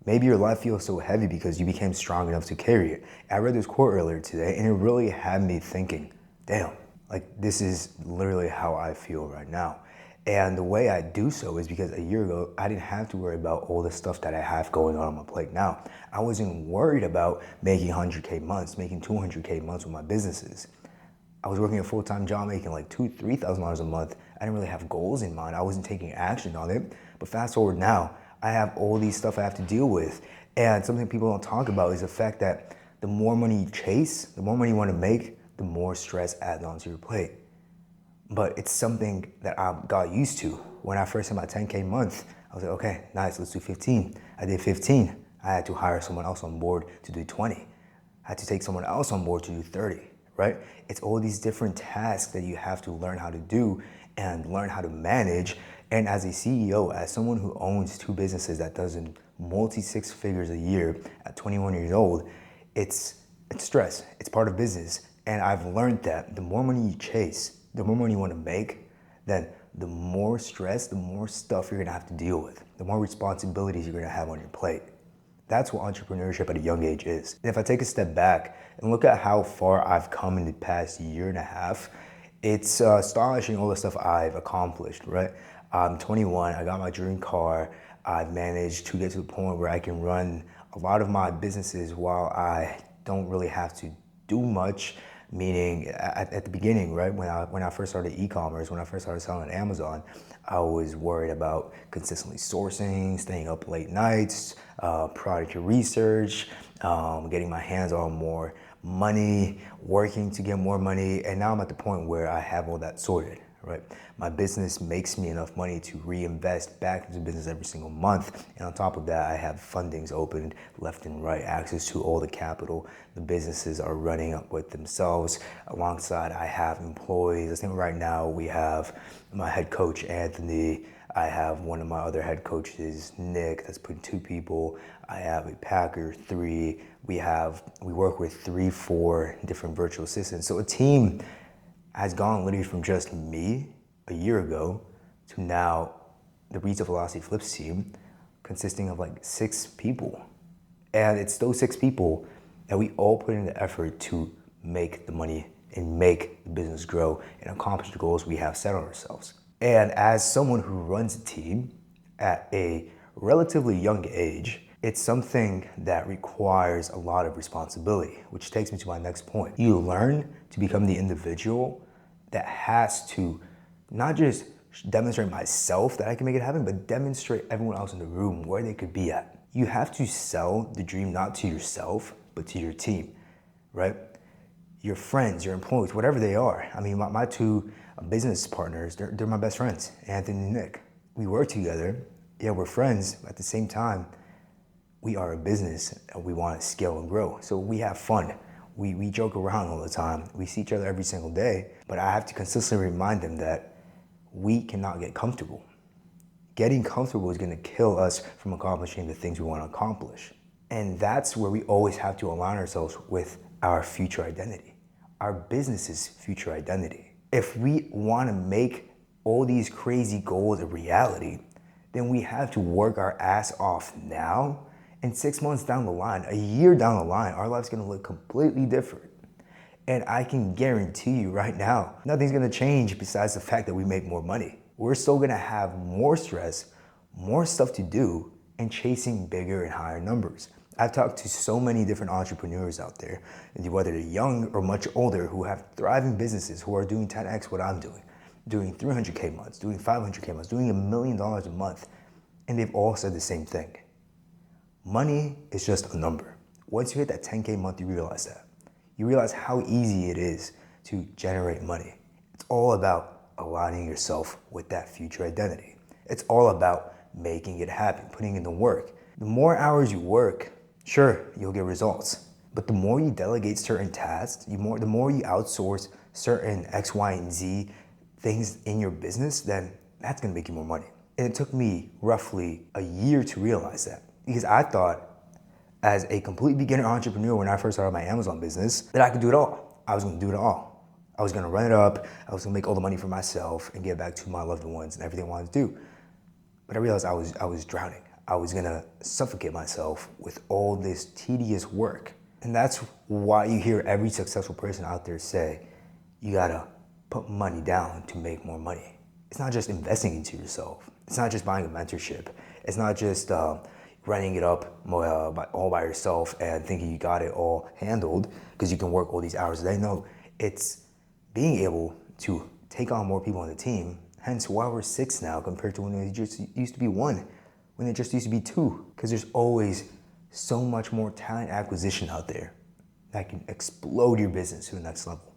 Maybe your life feels so heavy because you became strong enough to carry it. I read this quote earlier today and it really had me thinking, damn, like this is literally how I feel right now. And the way I do so is because a year ago, I didn't have to worry about all the stuff that I have going on my plate now. I wasn't worried about making 100K months, making 200K months with my businesses. I was working a full-time job making like $2,000, $3,000 a month. I didn't really have goals in mind. I wasn't taking action on it. But fast forward now, I have all these stuff I have to deal with. And something people don't talk about is the fact that the more money you chase, the more money you want to make, the more stress adds onto your plate. But it's something that I got used to. When I first hit my 10K month, I was like, okay, nice, let's do 15. I did 15. I had to hire someone else on board to do 20. I had to take someone else on board to do 30. Right? It's all these different tasks that you have to learn how to do and learn how to manage. And as a CEO, as someone who owns two businesses that does multi-six figures a year at 21 years old, it's stress. It's part of business. And I've learned that the more money you chase, the more money you want to make, then the more stress, the more stuff you're gonna have to deal with, the more responsibilities you're gonna have on your plate. That's what entrepreneurship at a young age is. And if I take a step back and look at how far I've come in the past year and a half, it's astonishing all the stuff I've accomplished, right? I'm 21, I got my dream car. I've managed to get to the point where I can run a lot of my businesses while I don't really have to do much. Meaning at the beginning, right, when I first started e-commerce, when I first started selling on Amazon, I was worried about consistently sourcing, staying up late nights, product research, getting my hands on more money, working to get more money, and now I'm at the point where I have all that sorted, right? My business makes me enough money to reinvest back into business every single month. And on top of that, I have fundings opened left and right, access to all the capital. The businesses are running up with themselves. Alongside, I have employees. I think right now we have my head coach, Anthony. I have one of my other head coaches, Nick, that's putting 2 people. I have a Packer, 3. We work with 3, 4 different virtual assistants. So a team has gone literally from just me a year ago to now the Retail Velocity Flips team consisting of like 6 people. And it's those 6 people that we all put in the effort to make the money and make the business grow and accomplish the goals we have set on ourselves. And as someone who runs a team at a relatively young age, it's something that requires a lot of responsibility, which takes me to my next point. You learn to become the individual that has to not just demonstrate myself that I can make it happen, but demonstrate everyone else in the room where they could be at. You have to sell the dream not to yourself, but to your team, right? Your friends, your employees, whatever they are. I mean, my 2 business partners, they're my best friends, Anthony and Nick. We work together, yeah, we're friends, but at the same time, we are a business and we want to scale and grow. So we have fun. We joke around all the time. We see each other every single day, but I have to consistently remind them that we cannot get comfortable. Getting comfortable is going to kill us from accomplishing the things we want to accomplish. And that's where we always have to align ourselves with our future identity, our business's future identity. If we want to make all these crazy goals a reality, then we have to work our ass off now. And 6 months down the line, a year down the line, our life's gonna look completely different. And I can guarantee you right now, nothing's gonna change besides the fact that we make more money. We're still gonna have more stress, more stuff to do, and chasing bigger and higher numbers. I've talked to so many different entrepreneurs out there, whether they're young or much older, who have thriving businesses, who are doing 10x what I'm doing 300K months, doing 500K months, doing $1 million a month. And they've all said the same thing. Money is just a number. Once you hit that 10K month, you realize that. You realize how easy it is to generate money. It's all about aligning yourself with that future identity. It's all about making it happen, putting in the work. The more hours you work, sure, you'll get results. But the more you delegate certain tasks, the more you outsource certain X, Y, and Z things in your business, then that's gonna make you more money. And it took me roughly a year to realize that. Because I thought, as a complete beginner entrepreneur when I first started my Amazon business, that I could do it all. I was gonna do it all. I was gonna run it up, I was gonna make all the money for myself and give back to my loved ones and everything I wanted to do. But I realized I was drowning. I was gonna suffocate myself with all this tedious work. And that's why you hear every successful person out there say, you gotta put money down to make more money. It's not just investing into yourself. It's not just buying a mentorship. It's not just running it up all by yourself and thinking you got it all handled because you can work all these hours a day. No, it's being able to take on more people on the team. Hence why we're 6 now compared to when it just used to be 1, when it just used to be 2. Because there's always so much more talent acquisition out there that can explode your business to the next level.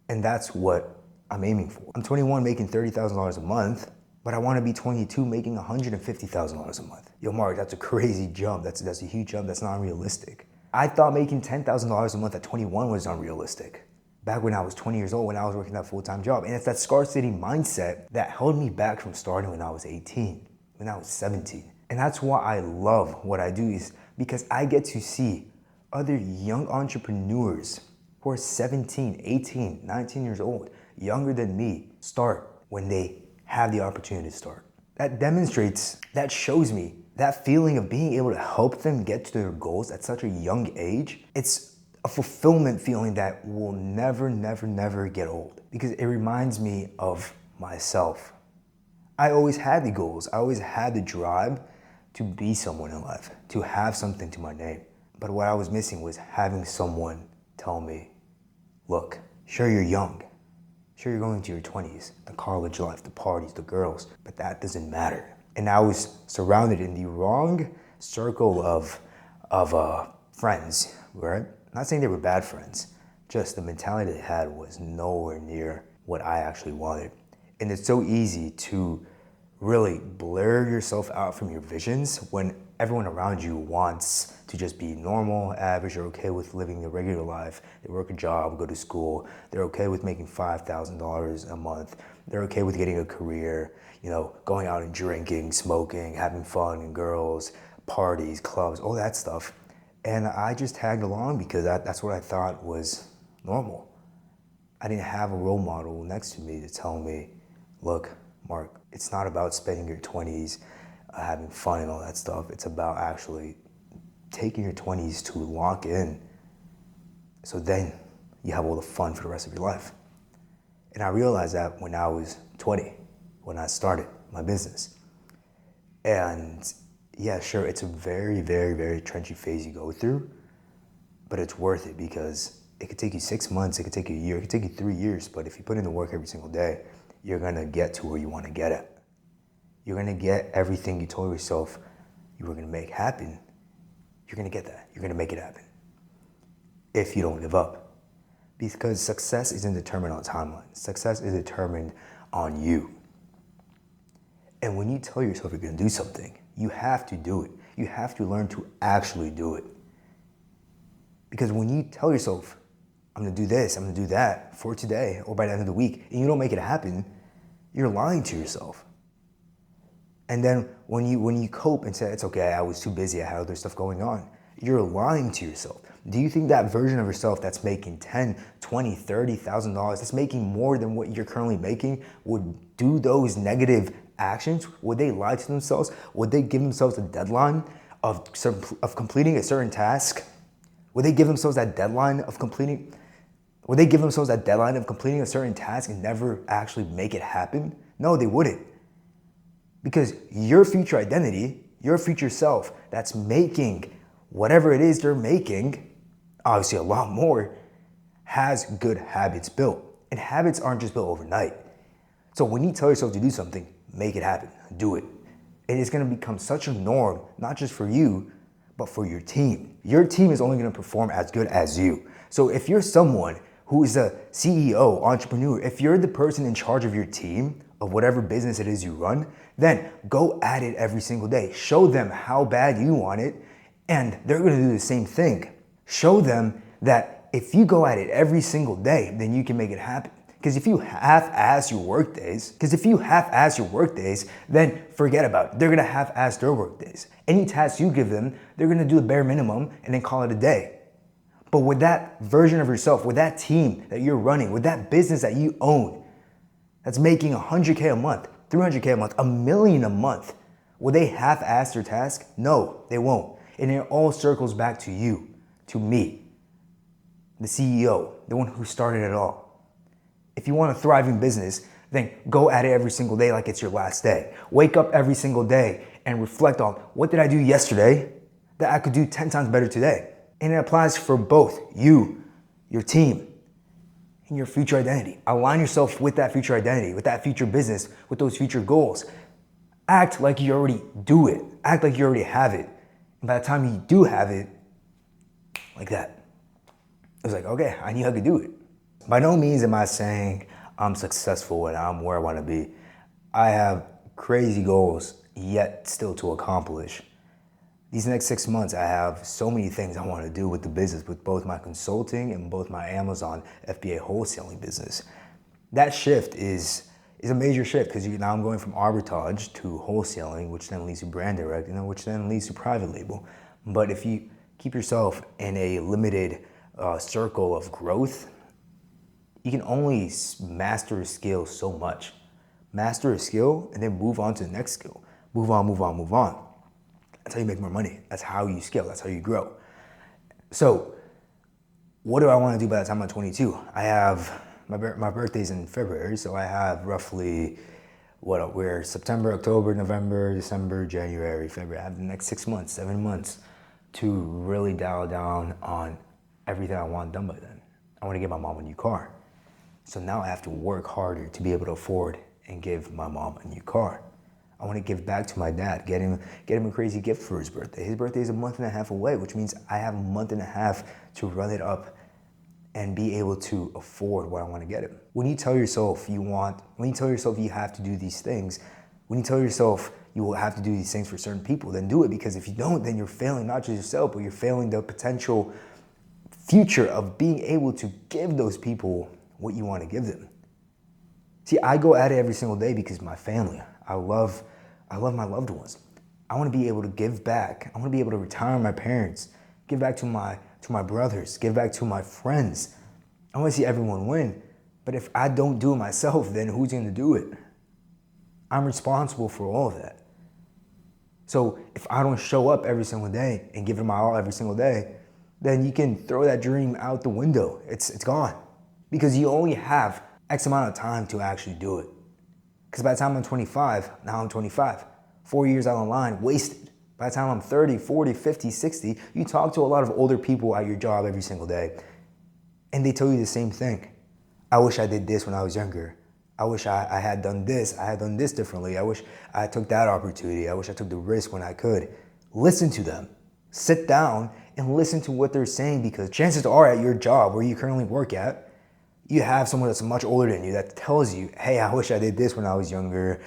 And that's what I'm aiming for. I'm 21 making $30,000 a month, but I want to be 22 making $150,000 a month. Yo, Mark, that's a crazy jump. That's a huge jump. That's not unrealistic. I thought making $10,000 a month at 21 was unrealistic. Back when I was 20 years old, when I was working that full-time job. And it's that scarcity mindset that held me back from starting when I was 18, when I was 17. And that's why I love what I do, is because I get to see other young entrepreneurs who are 17, 18, 19 years old, younger than me, start when they have the opportunity to start. That demonstrates, that shows me that feeling of being able to help them get to their goals at such a young age. It's a fulfillment feeling that will never, never, never get old, because it reminds me of myself. I always had the goals. I always had the drive to be someone in life, to have something to my name. But what I was missing was having someone tell me, look, sure you're young. Sure you're going to your 20s, the college life, the parties, the girls, but that doesn't matter. And I was surrounded in the wrong circle of friends, right? Not saying they were bad friends, just the mentality they had was nowhere near what I actually wanted. And it's so easy to really blur yourself out from your visions when everyone around you wants to just be normal, average, or okay with living a regular life. They work a job, go to school. They're okay with making $5,000 a month. They're okay with getting a career, going out and drinking, smoking, having fun, and girls, parties, clubs, all that stuff. And I just tagged along because that's what I thought was normal. I didn't have a role model next to me to tell me, look, Mark, it's not about spending your 20s having fun and all that stuff. It's about actually taking your 20s to lock in, so then you have all the fun for the rest of your life. And I realized that when I was 20, when I started my business. And yeah, sure, it's a very, very, very trenchy phase you go through, but it's worth it because it could take you 6 months, it could take you a year, it could take you 3 years, but if you put in the work every single day, you're gonna get to where you wanna get at. You're gonna get everything you told yourself you were gonna make happen. You're gonna get that. You're gonna make it happen if you don't give up. Because success isn't determined on timeline. Success is determined on you. And when you tell yourself you're gonna do something, you have to do it. You have to learn to actually do it. Because when you tell yourself, I'm gonna do this, I'm gonna do that for today or by the end of the week, and you don't make it happen, you're lying to yourself. And then when you cope and say, it's okay, I was too busy, I had other stuff going on, you're lying to yourself. Do you think that version of yourself that's making $10,000, $20,000, $30,000, that's making more than what you're currently making, would do those negative actions? Would they lie to themselves? Would they give themselves a deadline of completing a certain task? Would they give themselves that deadline of completing? Would they give themselves that deadline of completing a certain task and never actually make it happen? No, they wouldn't. Because your future identity, your future self that's making whatever it is they're making, obviously a lot more, has good habits built. And habits aren't just built overnight. So when you tell yourself to do something, make it happen, do it. And it's gonna become such a norm, not just for you, but for your team. Your team is only gonna perform as good as you. So if you're someone who is a CEO, entrepreneur, if you're the person in charge of your team, of whatever business it is you run, then go at it every single day. Show them how bad you want it, and they're gonna do the same thing. Show them that if you go at it every single day, then you can make it happen. Because if you half-ass your work days, then forget about it. They're gonna half-ass their work days. Any task you give them, they're gonna do the bare minimum and then call it a day. But with that version of yourself, with that team that you're running, with that business that you own, that's making $100K a month, $300K a month, $1 million a month, Will they half-ass their task? No, they won't. And it all circles back to you, to me, the CEO, the one who started it all. If you want a thriving business, then go at it every single day like it's your last day. Wake up every single day and reflect on, what did I do yesterday that I could do 10 times better today? And it applies for both you, your team, and your future identity. Align yourself with that future identity, with that future business, with those future goals. Act like you already do it. Act like you already have it. And by the time you do have it, like that, it was like, okay, I knew how to do it. By no means am I saying I'm successful and I'm where I want to be. I have crazy goals yet still to accomplish. These next 6 months, I have so many things I want to do with the business, with both my consulting and both my Amazon FBA wholesaling business. That shift is a major shift because now I'm going from arbitrage to wholesaling, which then leads to brand direct, which then leads to private label. But if you keep yourself in a limited circle of growth, you can only master a skill so much. Master a skill and then move on to the next skill. Move on, move on, move on. That's how you make more money. That's how you scale. That's how you grow. So what do I want to do by the time I'm 22? I have, my birthday's in February, so I have roughly, we're September, October, November, December, January, February. I have the next 6 months, 7 months to really dial down on everything I want done by then. I want to get my mom a new car. So now I have to work harder to be able to afford and give my mom a new car. I want to give back to my dad, get him a crazy gift for his birthday. His birthday is a month and a half away, which means I have a month and a half to run it up and be able to afford what I want to get him. When you tell yourself you have to do these things, when you tell yourself you will have to do these things for certain people, then do it, because if you don't, then you're failing not just yourself, but you're failing the potential future of being able to give those people what you want to give them. See, I go at it every single day because my family. I love my loved ones. I want to be able to give back. I want to be able to retire my parents, give back to my brothers, give back to my friends. I want to see everyone win. But if I don't do it myself, then who's going to do it? I'm responsible for all of that. So if I don't show up every single day and give it my all every single day, then you can throw that dream out the window. It's gone. Because you only have X amount of time to actually do it. Because by the time I'm 25, now I'm 25. 4 years out of line, wasted. By the time I'm 30, 40, 50, 60, you talk to a lot of older people at your job every single day, and they tell you the same thing. I wish I did this when I was younger. I wish I had done this. I had done this differently. I wish I took that opportunity. I wish I took the risk when I could. Listen to them. Sit down and listen to what they're saying, because chances are at your job where you currently work at, you have someone that's much older than you that tells you, hey, I wish I did this when I was younger.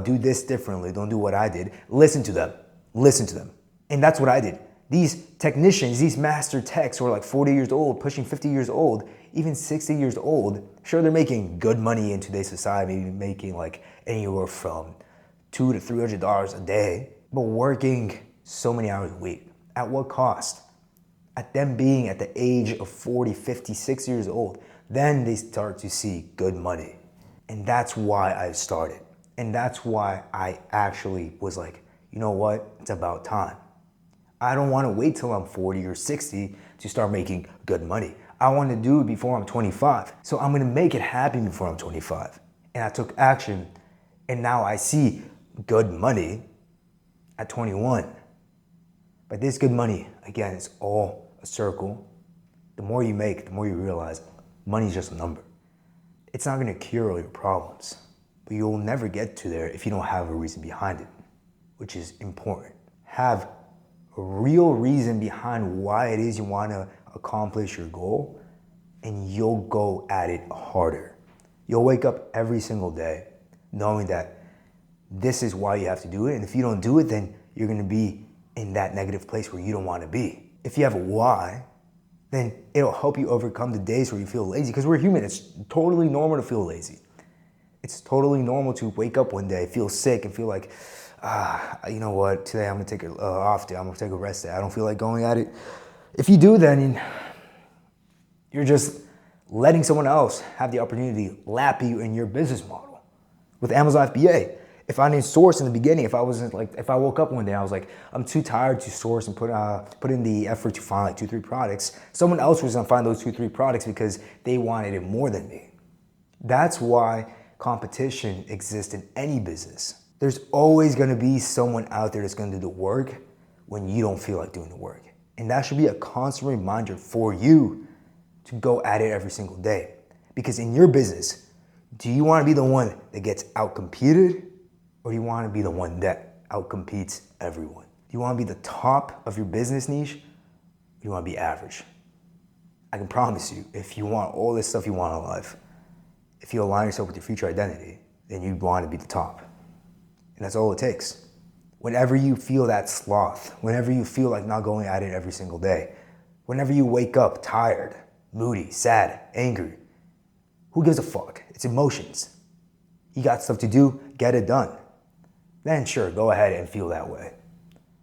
Do this differently. Don't do what I did. Listen to them. Listen to them. And that's what I did. These technicians, these master techs who are like 40 years old, pushing 50 years old, even 60 years old, sure, they're making good money in today's society, maybe making like anywhere from $200 to $300 a day, but working so many hours a week. At what cost? At them being at the age of 40, 50, 60 years old, then they start to see good money. And that's why I started. And that's why I actually was like, you know what? It's about time. I don't want to wait till I'm 40 or 60 to start making good money. I want to do it before I'm 25. So I'm going to make it happen before I'm 25. And I took action, and now I see good money at 21. But this good money, again, it's all a circle. The more you make, the more you realize money's just a number. It's not going to cure all your problems, but you'll never get to there if you don't have a reason behind it, which is important. Have a real reason behind why it is you want to accomplish your goal, and you'll go at it harder. You'll wake up every single day knowing that this is why you have to do it, and if you don't do it, then you're going to be in that negative place where you don't want to be. If you have a why, then it'll help you overcome the days where you feel lazy, because we're human. It's totally normal to feel lazy. It's totally normal to wake up one day, feel sick, and feel like, you know what, today I'm gonna take an off day, I'm gonna take a rest day, I don't feel like going at it. If you do, then you're just letting someone else have the opportunity to lap you in your business model. With Amazon FBA, If I didn't source in the beginning, if I woke up one day and I was like, I'm too tired to source and put in the effort to find like 2-3 products, someone else was gonna find those 2-3 products because they wanted it more than me. That's why competition exists in any business. There's always gonna be someone out there that's gonna do the work when you don't feel like doing the work. And that should be a constant reminder for you to go at it every single day. Because in your business, do you wanna be the one that gets outcompeted, or do you wanna be the one that outcompetes everyone? Do you wanna be the top of your business niche, or do you wanna be average? I can promise you, if you want all this stuff you want in life, if you align yourself with your future identity, then you want to be the top. And that's all it takes. Whenever you feel that sloth, whenever you feel like not going at it every single day, whenever you wake up tired, moody, sad, angry, who gives a fuck? It's emotions. You got stuff to do, get it done. Then sure, go ahead and feel that way.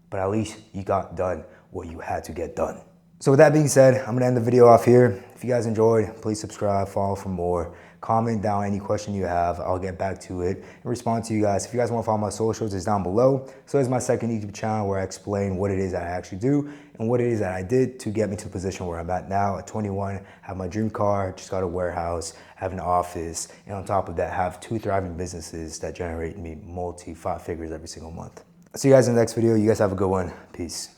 But at least you got done what you had to get done. So with that being said, I'm gonna end the video off here. If you guys enjoyed, please subscribe, follow for more. Comment down any question you have. I'll get back to it and respond to you guys. If you guys want to follow my socials, it's down below. So it's my second YouTube channel where I explain what it is that I actually do and what it is that I did to get me to the position where I'm at now at 21. Have my dream car, just got a warehouse, have an office, and on top of that, have 2 thriving businesses that generate me multi-5 figures every single month. I'll see you guys in the next video. You guys have a good one. Peace.